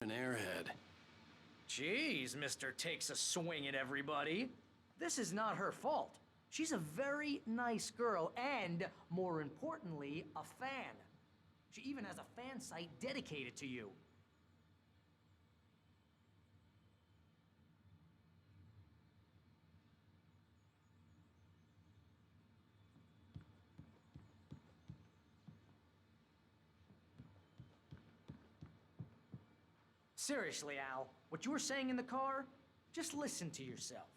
An airhead. Jeez, Mr. Takes a swing at everybody. This is not her fault. She's a very nice girl and, more importantly, a fan. She even has a fan site dedicated to you. Seriously, Al, what you were saying in the car, just listen to yourself.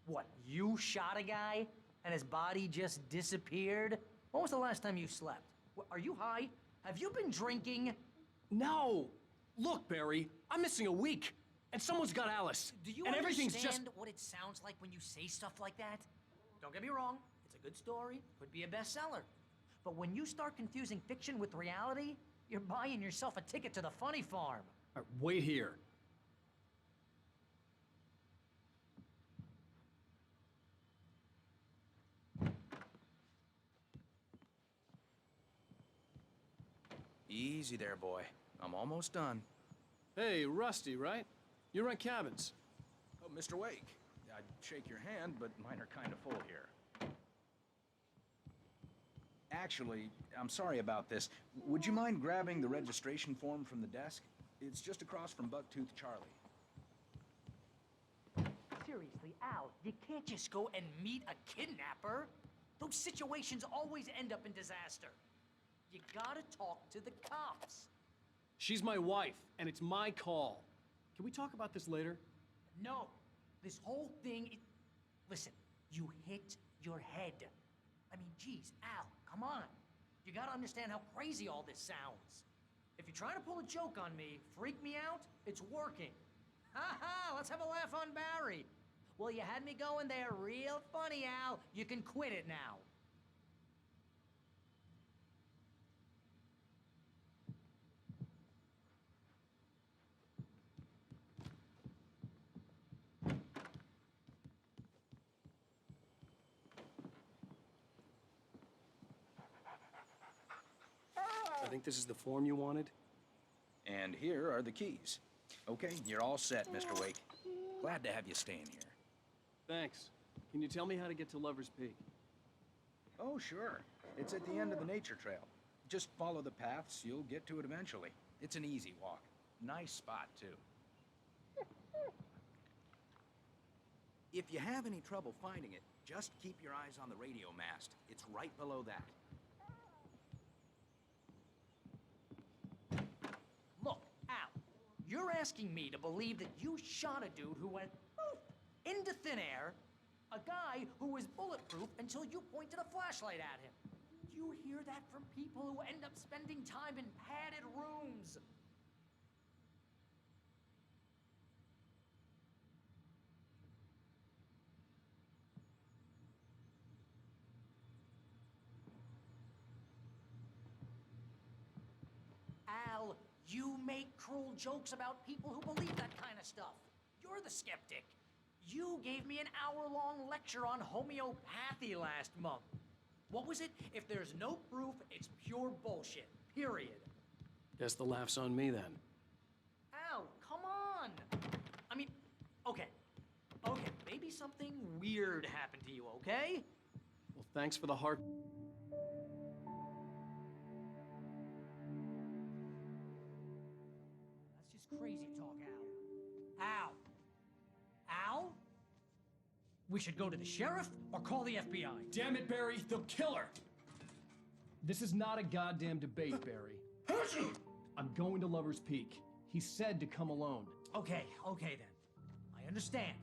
What, you shot a guy and his body just disappeared? When was the last time you slept? Are you high? Have you been drinking? No! Look, Barry, I'm missing a week, and someone's got Alice. Do you and understand everything's just... what it sounds like when you say stuff like that? Don't get me wrong, it's a good story, could be a bestseller. But when you start confusing fiction with reality, you're buying yourself a ticket to the funny farm. All right, wait here. Easy there, boy. I'm almost done. Hey, Rusty, right? You rent cabins. Oh, Mr. Wake. I'd shake your hand, but mine are kind of full here. Actually, I'm sorry about this. Would you mind grabbing the registration form from the desk? It's just across from Bucktooth Charlie. Seriously, Al, you can't just go and meet a kidnapper. Those situations always end up in disaster. You gotta talk to the cops. She's my wife, and it's my call. Can we talk about this later? No, this whole thing. Listen, you hit your head. I mean, geez, Al, come on. You gotta understand how crazy all this sounds. If you're trying to pull a joke on me, freak me out, it's working. Ha ha, let's have a laugh on Barry. Well, you had me going there real funny, Al. You can quit it now. I think this is the form you wanted. And here are the keys. Okay, you're all set, Mr. Wake. Glad to have you staying here. Thanks. Can you tell me how to get to Lover's Peak? Oh, sure. It's at the end of the nature trail. Just follow the paths, you'll get to it eventually. It's an easy walk. Nice spot, too. If you have any trouble finding it, just keep your eyes on the radio mast. It's right below that. Look, Al, you're asking me to believe that you shot a dude who went poof into thin air, a guy who was bulletproof until you pointed a flashlight at him. You hear that from people who end up spending time in padded rooms. Al, you make cruel jokes about people who believe that kind of stuff. You're the skeptic. You gave me an hour-long lecture on homeopathy last month. What was it? If there's no proof, it's pure bullshit. Period. Guess the laugh's on me then. Al, come on. I mean, okay, maybe something weird happened to you, okay? Well, thanks for the heart. That's just crazy talk, Al. Al? Al? We should go to the sheriff or call the FBI. Damn it, Barry, they'll kill her! This is not a goddamn debate, Barry. I'm going to Lover's Peak. He said to come alone. Okay then. I understand.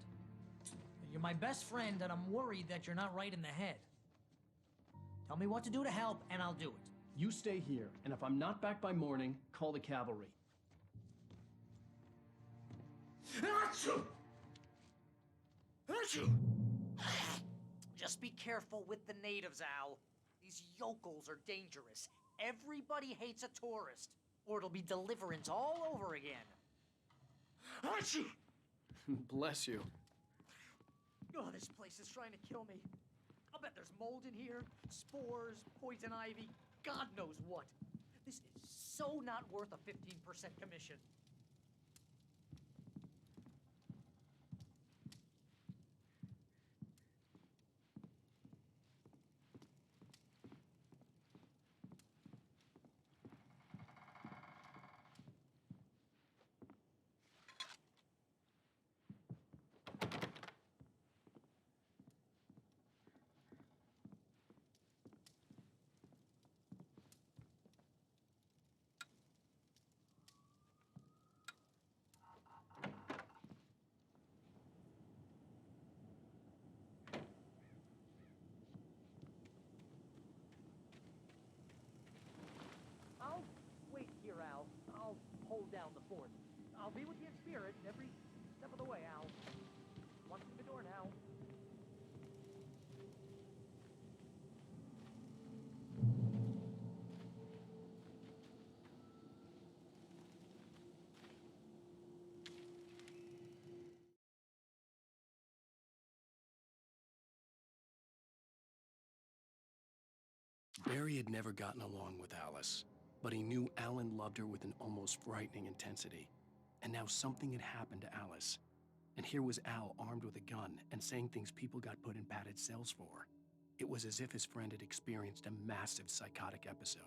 You're my best friend, and I'm worried that you're not right in the head. Tell me what to do to help, and I'll do it. You stay here, and if I'm not back by morning, call the cavalry. Just be careful with the natives, Al. These yokels are dangerous. Everybody hates a tourist, or it'll be Deliverance all over again. Bless you. Oh, this place is trying to kill me. I'll bet there's mold in here, spores, poison ivy, God knows what. This is so not worth a 15% commission. forth. I'll be with you in spirit every step of the way, Al. One through the door now. Barry had never gotten along with Alice, but he knew Alan loved her with an almost frightening intensity. And now something had happened to Alice. And here was Al armed with a gun and saying things people got put in padded cells for. It was as if his friend had experienced a massive psychotic episode.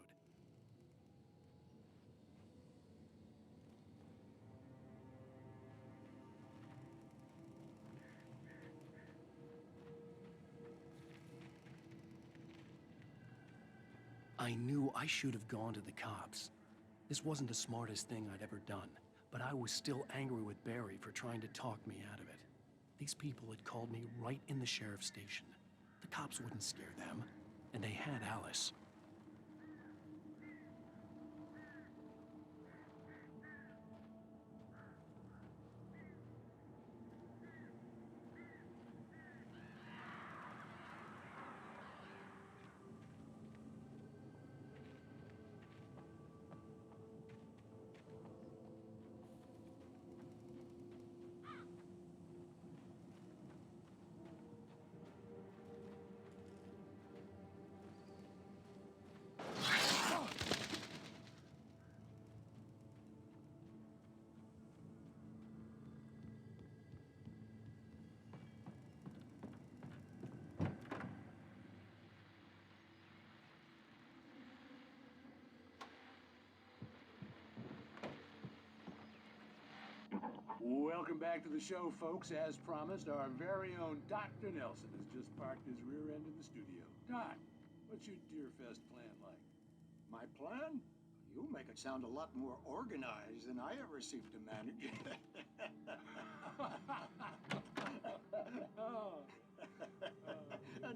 I knew I should have gone to the cops. This wasn't the smartest thing I'd ever done, but I was still angry with Barry for trying to talk me out of it. These people had called me right in the sheriff's station. The cops wouldn't scare them, and they had Alice. Welcome back to the show, folks. As promised, our very own Dr. Nelson has just parked his rear end in the studio. Doc, what's your Deerfest plan like? My plan? You make it sound a lot more organized than I ever seem to manage.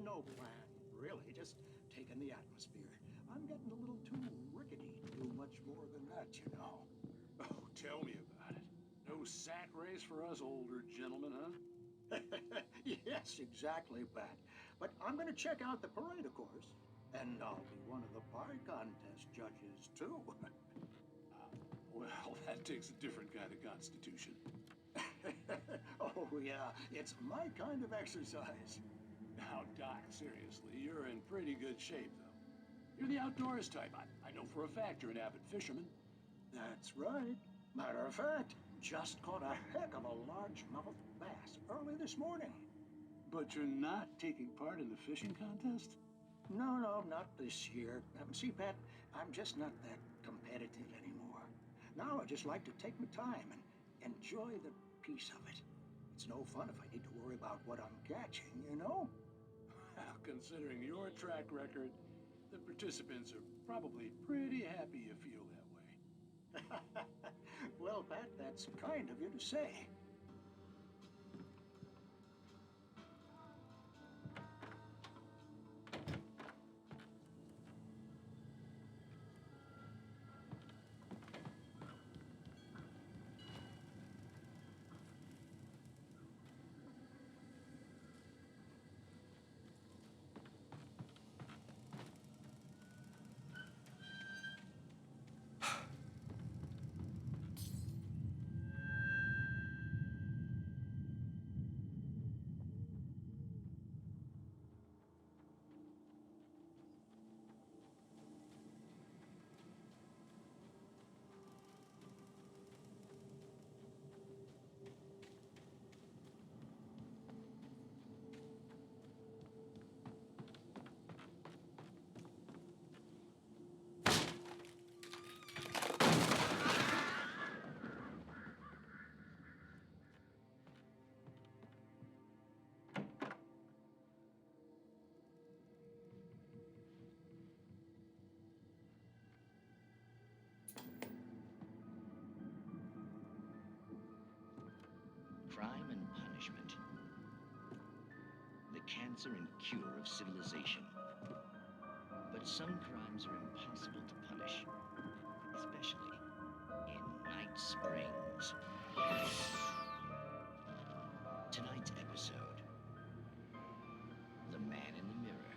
No plan, really. Just taking the atmosphere. I'm getting a little too rickety to do much more than that, you know. Oh, tell me about it. No sack race for us older gentlemen, huh? Yes, exactly, Pat. But I'm going to check out the parade, of course. And I'll be one of the pie contest judges, too. Well, that takes a different kind of constitution. Oh, yeah. It's my kind of exercise. Now, Doc, seriously, you're in pretty good shape, though. You're the outdoors type. I know for a fact you're an avid fisherman. That's right. Matter of fact, just caught a heck of a largemouth bass early this morning. But you're not taking part in the fishing contest? No, not this year. See, Pat, I'm just not that competitive anymore. Now I just like to take my time and enjoy the peace of it. It's no fun if I need to worry about what I'm catching, you know? Well, considering your track record, the participants are probably pretty happy you feel that way. Well, Pat, that's kind of you to say. Crime and punishment. The cancer and cure of civilization. But some crimes are impossible to punish, especially in Night Springs. Tonight's episode, The Man in the Mirror.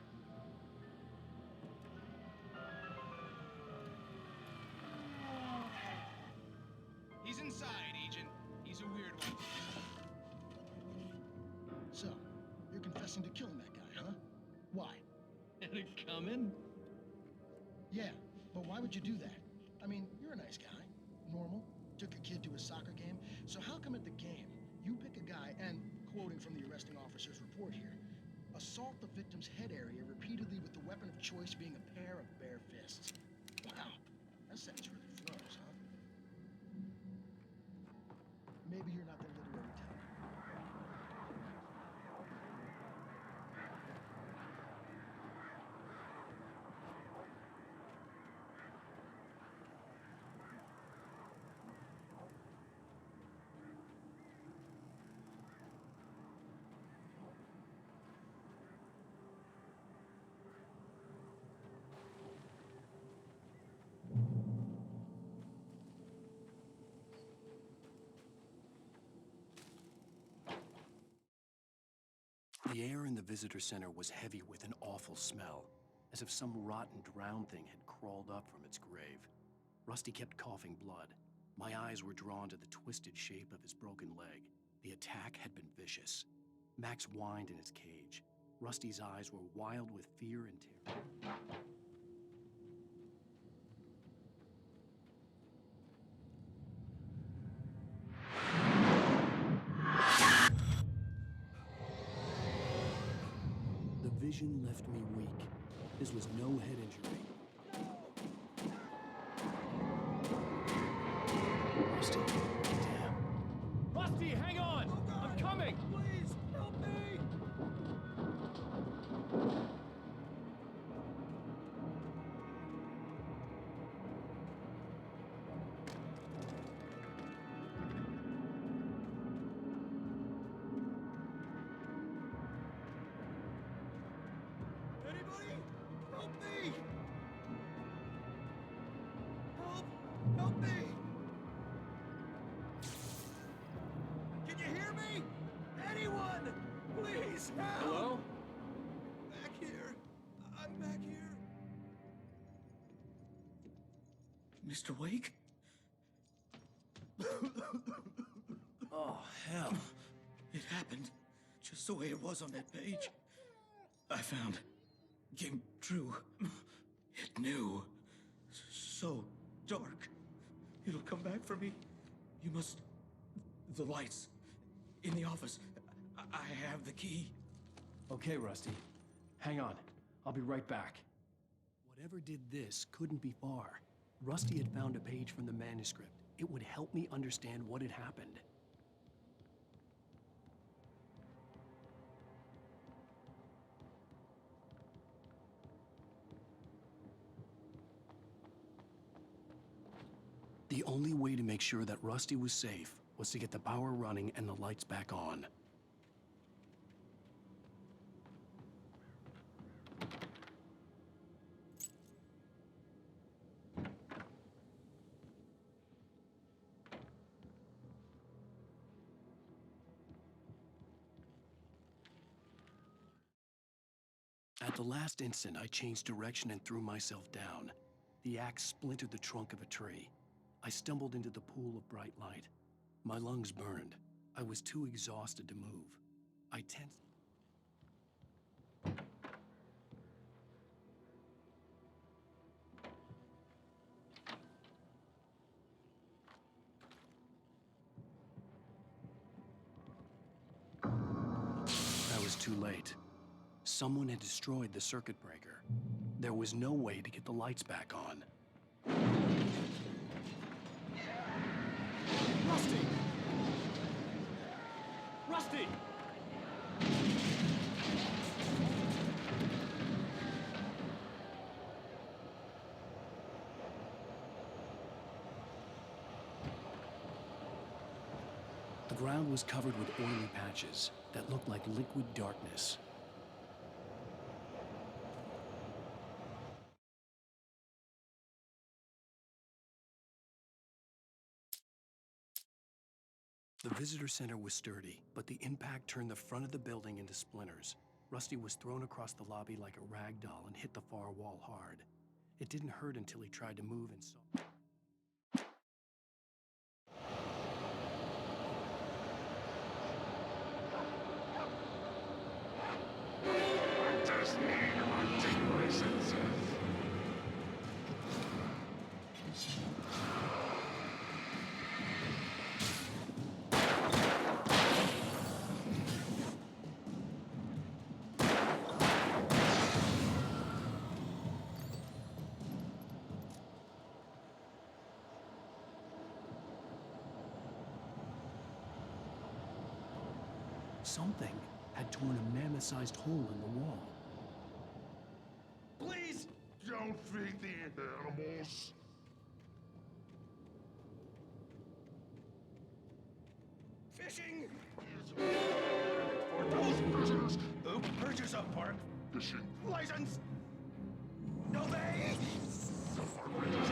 He's inside, Agent. He's a weird one. So, you're confessing to killing that guy, huh? Why? Had it coming? Yeah, but why would you do that? I mean, you're a nice guy. Normal. Took your kid to a soccer game. So how come at the game, you pick a guy and, quoting from the arresting officer's report here, assault the victim's head area repeatedly with the weapon of choice being a pair of bare fists? Wow, that sentence really flows, huh? Maybe you're not the literary type. The air in the visitor center was heavy with an awful smell, as if some rotten drowned thing had crawled up from its grave. Rusty kept coughing blood. My eyes were drawn to the twisted shape of his broken leg. The attack had been vicious. Max whined in his cage. Rusty's eyes were wild with fear and terror. The vision left me weak. This was no head injury. Rusty, damn. Rusty, hang on! I'm coming! Please, help me! Anybody? Help me! Help! Help me! Can you hear me? Anyone! Please help! Hello? Back here. I'm back here. Mr. Wake? Oh, hell. It happened just the way it was on that page. I found. Came true. It knew. So dark. It'll come back for me. You must. The lights. In the office. I have the key. Okay, Rusty. Hang on. I'll be right back. Whatever did this couldn't be far. Rusty had found a page from the manuscript. It would help me understand what had happened. The only way to make sure that Rusty was safe was to get the power running and the lights back on. At the last instant, I changed direction and threw myself down. The axe splintered the trunk of a tree. I stumbled into the pool of bright light. My lungs burned. I was too exhausted to move. I tensed. I was too late. Someone had destroyed the circuit breaker. There was no way to get the lights back on. Rusty! Rusty! The ground was covered with oily patches that looked like liquid darkness. The visitor center was sturdy, but the impact turned the front of the building into splinters. Rusty was thrown across the lobby like a rag doll and hit the far wall hard. It didn't hurt until he tried to move and saw... Something had torn a mammoth-sized hole in the wall. Please don't feed the animals. Fishing! For those persons who purchase a park Fishing. license, obey! The park rangers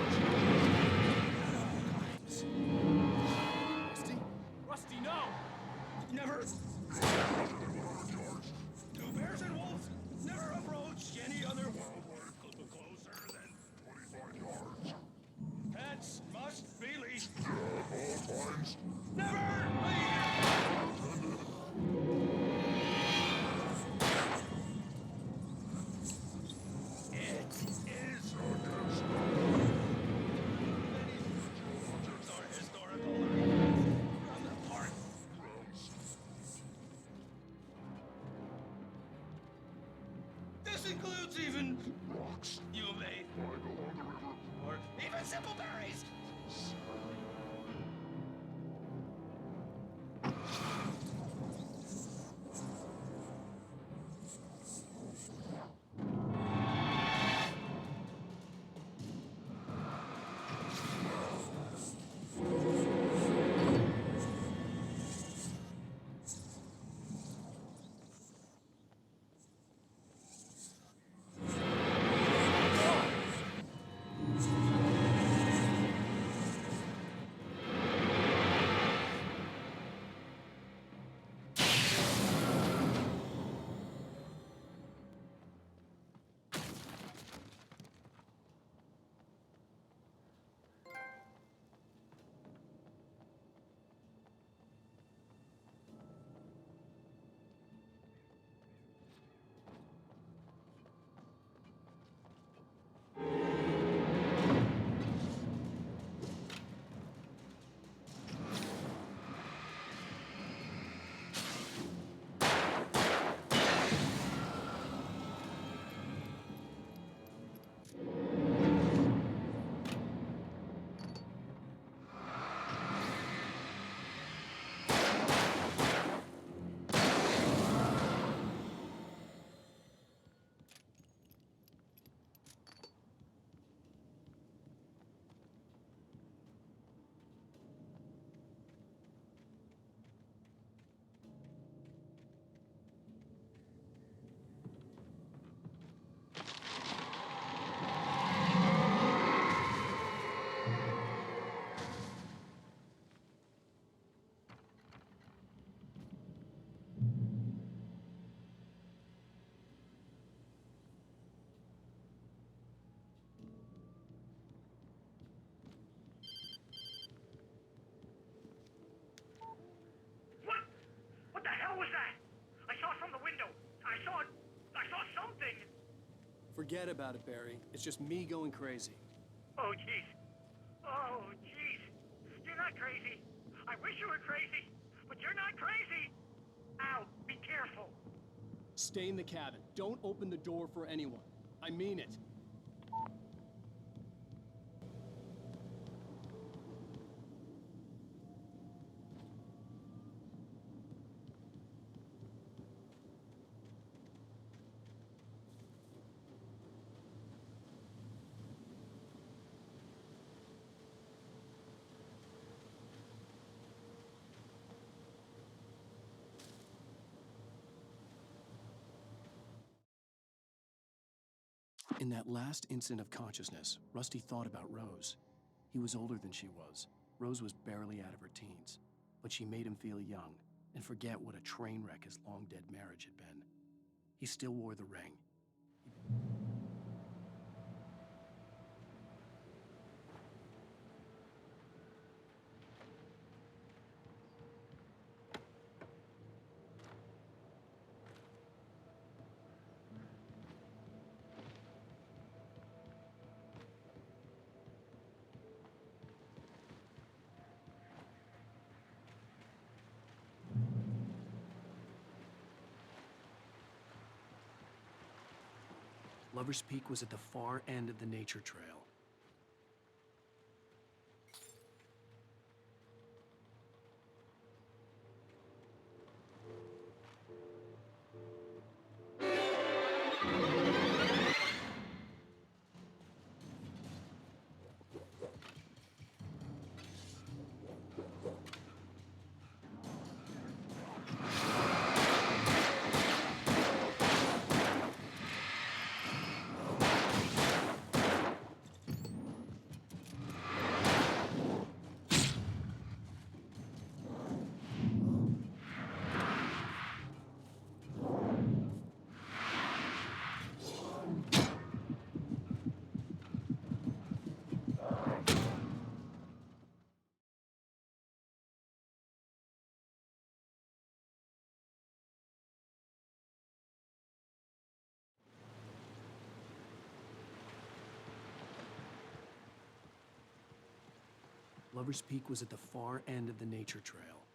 Rusty? Rusty, no! Never. Do bears and wolves never approach any other wildlife closer than 25 yards. pets must be leashed. All times. Never It is against the law. Many objects are historical artifacts from the park. This includes even Rocks. you may, Find along the river. or even simple berries. What the hell was that? I saw it from the window. I saw something. Forget about it, Barry. It's just me going crazy. Oh, jeez. Oh, jeez. You're not crazy. I wish you were crazy, but you're not crazy. Al, be careful. Stay in the cabin. Don't open the door for anyone. I mean it. In that last instant of consciousness, Rusty thought about Rose. He was older than she was. Rose was barely out of her teens. but she made him feel young and forget what a train wreck his long-dead marriage had been. He still wore the ring. Lover's Peak was at the far end of the nature trail. Lover's Peak was at the far end of the nature trail.